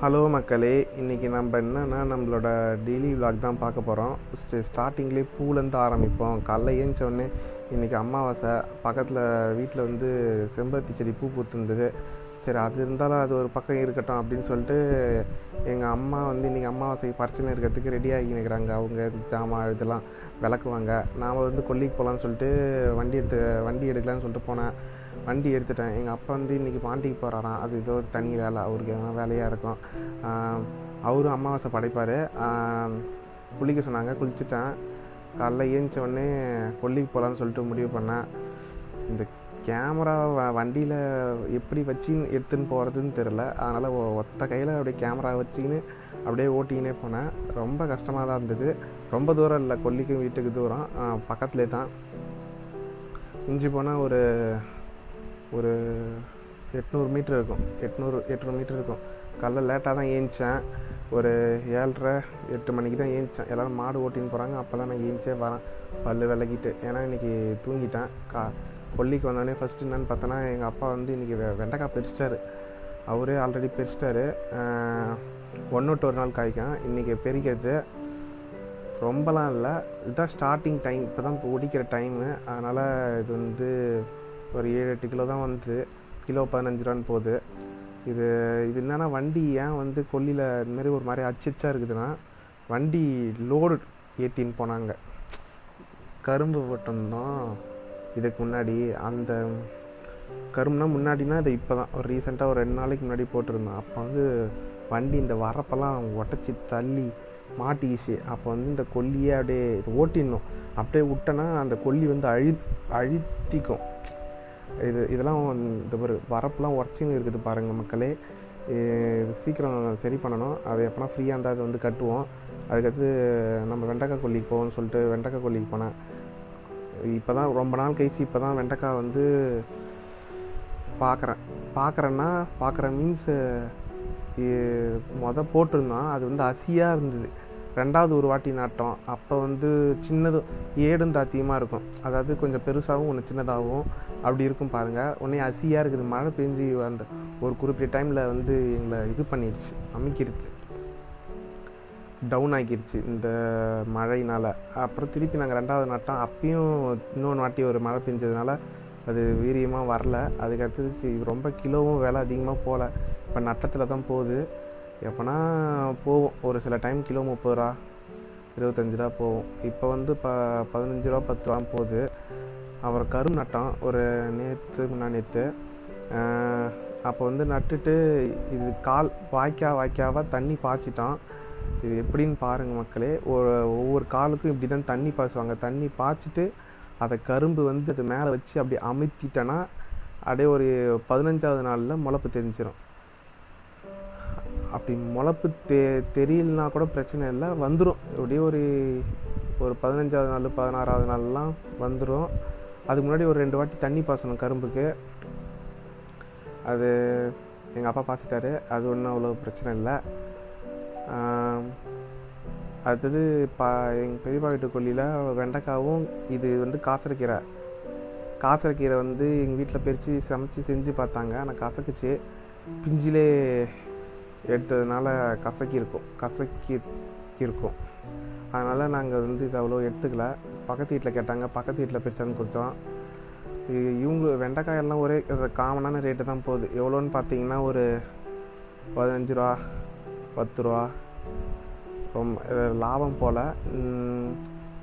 Hello மக்களே, இன்றைக்கி நம்ம என்னென்னா நம்மளோட டெய்லி விலாக் தான் பார்க்க போகிறோம். ஸ்டார்டிங்லேயே பூலேருந்து ஆரம்பிப்போம். காலைல ஏஞ்சோடனே இன்றைக்கி அமாவாசை, பக்கத்தில் வீட்டில் வந்து செம்பருத்தி செடி பூ பூத்துருந்தது. சரி, அது இருந்தாலும் அது ஒரு பக்கம் இருக்கட்டும் அப்படின்னு சொல்லிட்டு எங்கள் அம்மா வந்து இன்றைக்கி அமாவாசைக்கு பறிச்சுன்னு இருக்கிறதுக்கு ரெடி ஆகினுக்கிறாங்க. அவங்க ஜாமான் இதெல்லாம் விளக்குவாங்க. நான் வந்து கொல்லிக்கு போகலான்னு சொல்லிட்டு வண்டி எடுக்கலான்னு சொல்லிட்டு போனேன். வண்டி எடுத்துட்டேன். எங்கள் அப்பா வந்து இன்றைக்கி பாண்டிக்கு போகிறாராம். அது ஏதோ ஒரு தனி வேலை, அவருக்கு எதனா வேலையாக இருக்கும். அவரும் அமாவாசை படைப்பார். குளிக்க சொன்னாங்க, குளிச்சுட்டேன். காலைல ஏஞ்ச உடனே கொல்லிக்கு போகலான்னு சொல்லிட்டு முடிவு பண்ணேன். இந்த கேமரா வண்டியில் எப்படி வச்சு எடுத்துன்னு போகிறதுன்னு தெரில. அதனால் ஒத்த கையில் அப்படியே கேமரா வச்சுக்கின்னு அப்படியே ஓட்டிக்கினே போனேன். ரொம்ப கஷ்டமாக தான் இருந்தது. ரொம்ப தூரம் இல்லை, கொல்லிக்கும் வீட்டுக்கு தூரம், பக்கத்துலேயே தான். மிஞ்சி போனால் ஒரு 800 மீட்டர் இருக்கும். 800 மீட்டர் இருக்கும். காலைல லேட்டாக தான் ஏந்திச்சேன். ஒரு 7:30 8 மணிக்கு தான் ஏந்திச்சேன். எல்லோரும் மாடு ஓட்டின்னு போகிறாங்க. அப்போ தான் நான் ஏந்திச்சே வரேன், பல் விளக்கிட்டு. ஏன்னா இன்றைக்கி தூங்கிட்டேன். கொல்லிக்கு வந்தோடனே ஃபஸ்ட்டு என்னென்னு பார்த்தோன்னா, எங்கள் அப்பா வந்து இன்றைக்கி வெண்டைக்காய் பறிச்சிட்டாரு. அவரே ஆல்ரெடி பறிச்சிட்டாரு. ஒன்று விட்டு ஒரு நாள் காய்க்கும். இன்றைக்கி பெருக்கிறது ரொம்பலாம் இல்லை, இதுதான் ஸ்டார்டிங் டைம். இப்போ தான் ஒடிக்கிற டைமு. அதனால் இது வந்து ஒரு 7-8 கிலோ தான் வந்து, கிலோ 15 ரூபான்னு போகுது. இது என்னென்னா, வண்டி ஏன் வந்து கொல்லியில் இதுமாரி ஒரு மாதிரி அச்சா இருக்குதுன்னா, வண்டி லோடு ஏற்றின்னு போனாங்க. கரும்பு போட்டிருந்தோம் இதுக்கு முன்னாடி. அந்த கரும்புனா முன்னாடினா இது இப்போ தான் ஒரு ரீசெண்டாக ஒரு 2 நாளைக்கு முன்னாடி போட்டிருந்தோம். அப்போ வந்து வண்டி இந்த வரப்பெல்லாம் உடச்சி தள்ளி மாட்டிக்கிச்சு. அப்போ வந்து இந்த கொல்லியே அப்படியே ஓட்டிடணும். அப்படியே விட்டோன்னா அந்த கொல்லி வந்து அழுத்திக்கும். இதெல்லாம் இந்த ஒரு வரப்புலாம் உடச்சின்னு இருக்குது பாருங்கள் மக்களே. சீக்கிரம் சரி பண்ணணும். அது எப்போனா ஃப்ரீயாக இருந்தால் அது வந்து கட்டுவோம். அதுக்கடுத்து நம்ம வெண்டைக்காய் கொல்லிக்கு போவோம்னு சொல்லிட்டு வெண்டைக்காய் கொல்லிக்கு போனேன். இப்போ தான் ரொம்ப நாள் கழிச்சு இப்போ தான் வெண்டைக்காய் வந்து பார்க்குறேன் மீன்ஸ் போட்டிருந்தான். அது வந்து அசியாக இருந்தது. ரெண்டாவது ஒரு வாட்டி நட்டோம். அப்போ வந்து சின்னது ஏடும் தாத்தியமாக இருக்கும். அதாவது கொஞ்சம் பெருசாகவும் ஒன்று சின்னதாகவும் அப்படி இருக்கும் பாருங்கள். உடனே அசியாக இருக்குது. மழை பெஞ்சு அந்த ஒரு குறிப்பிட்ட டைமில் வந்து எங்களை இது பண்ணிடுச்சு, அமைக்கிடுச்சு, டவுன் ஆக்கிடுச்சு இந்த மழையினால். அப்புறம் திருப்பி நாங்கள் ரெண்டாவது நட்டோம். அப்பயும் இன்னொன்று வாட்டி ஒரு மழை பெஞ்சதுனால அது வீரியமாக வரல. அதுக்கடுத்தது ரொம்ப கிலோவும் விலை அதிகமாக போகல. இப்போ நட்டத்தில் தான் போகுது. எப்போனா போகும். ஒரு சில டைம் கிலோ 30 ரூபா 25 ரூபா போகும். இப்போ வந்து 15 ரூபா 10 ரூபா போகுது. அப்புறம் கரும்பு நட்டோம் ஒரு நேற்று. அப்போ வந்து நட்டுட்டு இது வாய்க்காவாக தண்ணி பாய்ச்சிட்டோம். இது எப்படின்னு பாருங்கள் மக்களே. ஒவ்வொரு காலுக்கும் இப்படி தான் தண்ணி பாய்ச்சுவாங்க. தண்ணி பாய்ச்சிட்டு அதை கரும்பு வந்து அது மேலே வச்சு அப்படி அமுத்திட்டோன்னா அப்படியே ஒரு 15ஆவது நாளில் முளைப்பு தெரிஞ்சிடும். அப்படி முளைப்பு தெரியலனா கூட பிரச்சனை இல்லை, வந்துடும். அப்படியே ஒரு 15ஆவது நாள் 16ஆவது நாள்லாம் வந்துடும். அதுக்கு முன்னாடி ஒரு 2 வாட்டி தண்ணி பாய்ச்சணும் கரும்புக்கு. அது எங்கள் அப்பா பாய்ச்சிட்டாரு. அது ஒன்றும் அவ்வளோ பிரச்சனை இல்லை. அடுத்தது எங்கள் பெரியப்பா வீட்டு கொல்லியில் வெண்டைக்காவும் இது வந்து காசரைக்கீரை வந்து எங்கள் வீட்டில் பறித்து சமைச்சு செஞ்சு பார்த்தாங்க. ஆனால் கசக்குச்சு. பிஞ்சிலே எடுத்ததுனால கசக்கி இருக்கும். அதனால் நாங்கள் வந்து இது அவ்வளோ எடுத்துக்கல. பக்கத்து வீட்டில் கேட்டாங்க, பக்கத்து வீட்டில் பிரிச்சாந்து கொடுத்தோம். இவங்க வெண்டைக்காயெல்லாம் ஒரே காமனான ரேட்டு தான் போகுது. எவ்வளோன்னு பார்த்தீங்கன்னா ஒரு 15 ரூபா 10 ரூபா. ரொம்ப லாபம் போல்.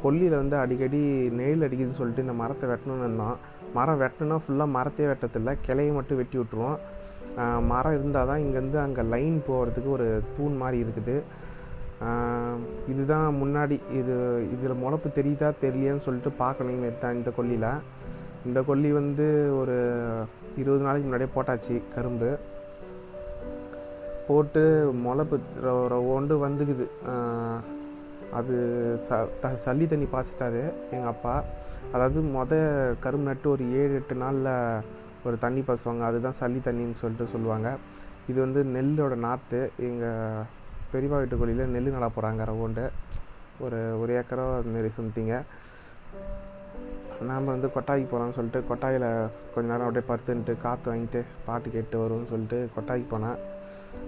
கொல்லியில் வந்து அடிக்கடி நெயில் அடிக்குதுன்னு சொல்லிட்டு இந்த மரத்தை வெட்டணும்னு இருந்தோம். மரம் வெட்டணுன்னா ஃபுல்லாக மரத்தையே வெட்டத்தில்லை, கிளையை மட்டும் வெட்டி விட்ருவோம். மரம் இருந்தால் தான் இங்கேருந்து அங்கே லைன் போகிறதுக்கு ஒரு தூண் மாதிரி இருக்குது. இதுதான் முன்னாடி இதில் முளைப்பு தெரியுதா தெரியலையான்னு சொல்லிட்டு பார்க்கணும். இந்த கொல்லியில் இந்த கொல்லி வந்து ஒரு 20 நாளைக்கு முன்னாடியே போட்டாச்சு. கரும்பு போட்டு முளைப்பு ஒன்று வந்துக்குது. அது சல்லி தண்ணி பாய்ச்சிட்டாரு எங்கள் அப்பா. அதாவது கரும்பு நட்டு ஒரு 7-8 நாளில் ஒரு தண்ணி பாய்ச்சுவாங்க. அதுதான் சல்லி தண்ணின்னு சொல்லிட்டு சொல்லுவாங்க. இது வந்து நெல்லோட நாற்று. எங்கள் பெரியப்பா வீட்டு கொல்லியில் நெல் நட போகிறாங்க. ரவுண்டு ஒரு ஏக்கரோ அதுமாரி சம்திங்க. நாம் வந்து கொட்டாய்க்கு போகலான்னு சொல்லிட்டு கொட்டாயில் கொஞ்ச நேரம் அப்படியே படுத்துன்ட்டு காற்று வாங்கிட்டு பாட்டு கேட்டு வருவோம்னு சொல்லிட்டு கொட்டாய்க்கு போனேன்.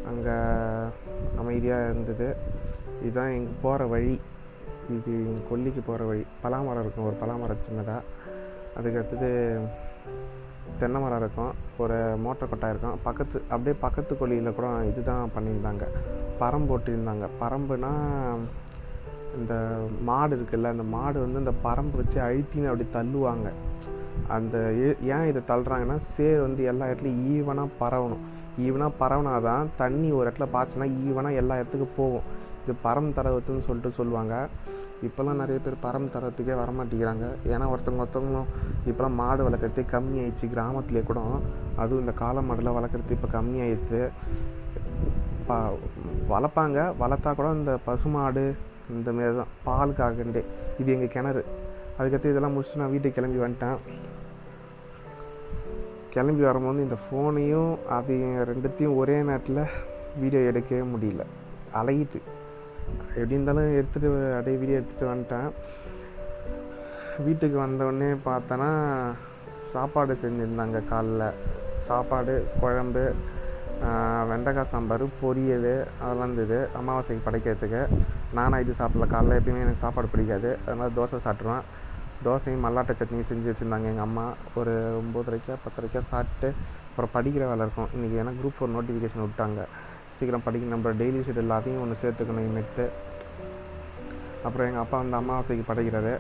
அங்கே இருந்தது. இதுதான் எங்கள் போகிற வழி. இது எங்கள் கொல்லிக்கு போகிற வழி. பலாமரம் இருக்கும், ஒரு பலாமரம் சின்னதாக. அதுக்கு அடுத்தது தென்னை மரம் இருக்கும், ஒரு மோட்டர் கொட்டாய் இருக்கும். அப்படியே பக்கத்து கொல்லியில் கூட இதுதான் பண்ணியிருந்தாங்க, பரம்பு போட்டிருந்தாங்க. பரம்புனா இந்த மாடு இருக்குல்ல, அந்த மாடு வந்து இந்த பரம்பு வச்சு அழுத்தின்னு அப்படி தள்ளுவாங்க. அந்த ஏன் இதை தள்ளுறாங்கன்னா, சேர் வந்து எல்லா இடத்துலையும் ஈவனாக பரவுனாதான் தண்ணி ஒரு இடத்துல பாய்ச்சினா ஈவனாக எல்லா இடத்துக்கும் போகும். இது பரம் தரவத்துன்னு சொல்லுவாங்க. இப்போல்லாம் நிறைய பேர் பரம் தரத்துக்கே வரமாட்டேங்கிறாங்க. ஏன்னா ஒருத்தவங்களும் இப்போலாம் மாடு வளர்க்குறதே கம்மி ஆயிடுச்சு. கிராமத்துலேயே கூட அதுவும் இந்த காளை மாடுலாம் வளர்க்குறது இப்போ கம்மி ஆயிடுச்சு. வளர்ப்பாங்க, வளர்த்தா கூட இந்த பசுமாடு இந்த மாரி தான், பாலுக்காகண்டே. இது எங்கள் கிணறு. அதுக்கடுத்து இதெல்லாம் முடிச்சுட்டு நான் வீட்டுக்கு கிளம்பி வந்துட்டேன். கிளம்பி வரும்போது இந்த ஃபோனையும் அதையும் ரெண்டுத்தையும் ஒரே நேரத்தில் வீடியோ எடுக்கவே முடியல, அலையுது. எப்படி இருந்தாலும் அப்படியே வீடியோ எடுத்துகிட்டு வந்துட்டேன். வீட்டுக்கு வந்தோடனே பார்த்தோன்னா சாப்பாடு செஞ்சுருந்தாங்க. காலைல சாப்பாடு, குழம்பு, வெண்டைக்காய் சாம்பார், பொரியல், அதெல்லாம் இருந்தது அமாவாசைக்கு படைக்கிறதுக்கு. நானும் இது சாப்பிடல. காலைல எப்பயுமே எனக்கு சாப்பாடு பிடிக்காது, அதனால் தோசை சாப்பிட்ருவேன். தோசையும் மல்லாட்டை சட்னியும் செஞ்சு வச்சுருந்தாங்க எங்கள் அம்மா. ஒரு 9:30 10:30 சாப்பிட்டு அப்புறம் படிக்கிற வேலை இருக்கும் இன்றைக்கி. ஏன்னா Group 4 நோட்டிஃபிகேஷன் விட்டாங்க, சீக்கிரம் படிக்க. நம்ம டெய்லி ஷெட்யூல் எல்லாத்தையும் ஒன்று சேர்த்துக்கணும் இனிமேட்டு. அப்புறம் எங்கள் அப்பா வந்து அமாவாசைக்கு படைக்கிறாரு.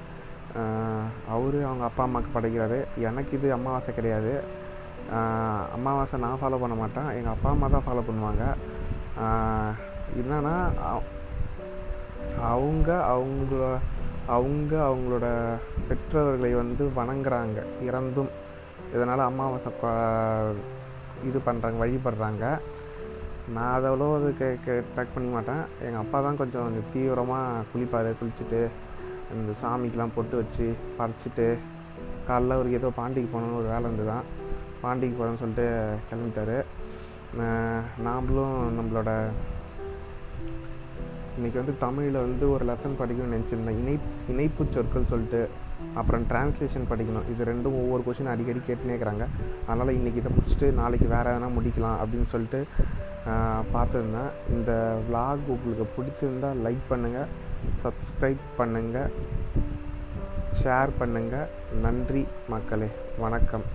அவரு அவங்க அப்பா அம்மாவுக்கு படைக்கிறாரு. எனக்கு இது அமாவாசை கிடையாது. அமாவாசை நான் ஃபாலோ பண்ண மாட்டேன், எங்கள் அப்பா அம்மா தான் ஃபாலோ பண்ணுவாங்க. என்னன்னா அவங்களோட பெற்றோர்களை வந்து வணங்குறாங்க இறந்தும். இதனால் அமாவாசை இது பண்ணுறாங்க, வழிபடுறாங்க. நான் அதை அவ்வளோ ட்ராக் பண்ண மாட்டேன். எங்கள் அப்பா தான் கொஞ்சம் தீவிரமாக குளிச்சுட்டு இந்த சாமிக்கெலாம் பொட்டு வச்சு படைச்சிட்டு காலைல அவருக்கு ஏதோ பாண்டிக்கு போகணுன்னு ஒரு வேலை இருந்து தான் பாண்டிக்கு போகிறேன்னு சொல்லிட்டு கிளம்பிட்டாரு. நாமளும் நம்மளோட இன்றைக்கி வந்து தமிழில் வந்து ஒரு லெசன் படிக்கணும்னு நினச்சிருந்தேன், இணைப்பு சொற்கள் சொல்லிட்டு. அப்புறம் டிரான்ஸ்லேஷன் படிக்கணும். இது ரெண்டும் ஒவ்வொரு கொஷின் அடிக்கடி கேட்டுனே இருக்கிறாங்க. அதனால் இன்றைக்கி இதை முடிச்சுட்டு நாளைக்கு வேறு எதனா முடிக்கலாம் அப்படின்னு சொல்லிட்டு பார்த்துருந்தேன். இந்த விளாக் உங்களுக்கு பிடிச்சிருந்தால் லைக் பண்ணுங்கள், சப்ஸ்கிரைப் பண்ணுங்கள், ஷேர் பண்ணுங்கள். நன்றி மக்களே, வணக்கம்.